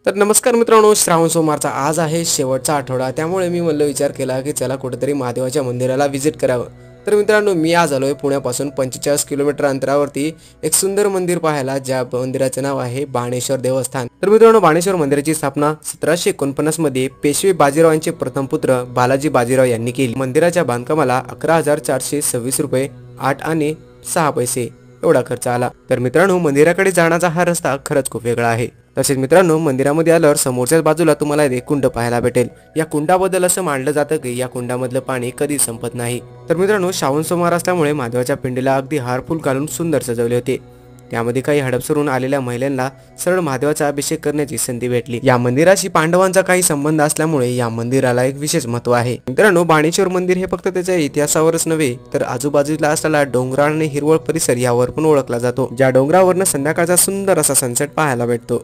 तर नमस्कार मित्रांनो, श्रावण सोमवारचा आज आहे शेवटचा आठवडा, त्यामुळे मी म्हणलं विचार केला की चला कुठेतरी महादेवाच्या मंदिराला व्हिजिट करावं। तर मित्रांनो, मी आज आलोय पुण्यापासून 45 किलोमीटर अंतरावरती एक सुंदर मंदिर पाहायला, ज्या मंदिराचे नाव आहे बाणेश्वर देवस्थान। तर मित्रांनो, बाणेश्वर मंदिराची स्थापना 1749 मध्ये पेशवे बाजीराव यांचे प्रथम पुत्र बालाजी बाजीराव यांनी केली। मंदिराच्या बांधकामाला 11,426 रुपये 8 आणि 6 पैसे एवढा खर्च आला। तर मित्रांनो, मंदिराकडे जाण्याचा हा रस्ता खरंच खूप वेगळा आहे। तसेच मित्रांनो, मंदिरामध्ये आल्यावर समोरच्याच बाजूला तुम्हाला एक कुंड पाहायला भेटेल। या कुंडाबद्दल असं मानलं जातं की या कुंडामधलं पाणी कधी संपत नाही। तर मित्रांनो, श्रावण सोमवार असल्यामुळे महादेवाच्या पिंडीला अगदी हारफुल घालून सुंदर सजवले होते। त्यामध्ये काही हडपसरून आलेल्या महिलांना सरळ महादेवाचा अभिषेक करण्याची संधी भेटली। या मंदिराशी पांडवांचा काही संबंध असल्यामुळे या मंदिराला एक विशेष महत्त्व आहे। मित्रांनो, बाणेश्वर मंदिर हे फक्त त्याच्या इतिहासावरच नव्हे तर आजूबाजूला असलेला डोंगराळ आणि हिरवळ परिसर यावर पण ओळखला जातो। ज्या डोंगरावरनं संध्याकाळचा सुंदर असा सनसेट पाहायला भेटतो।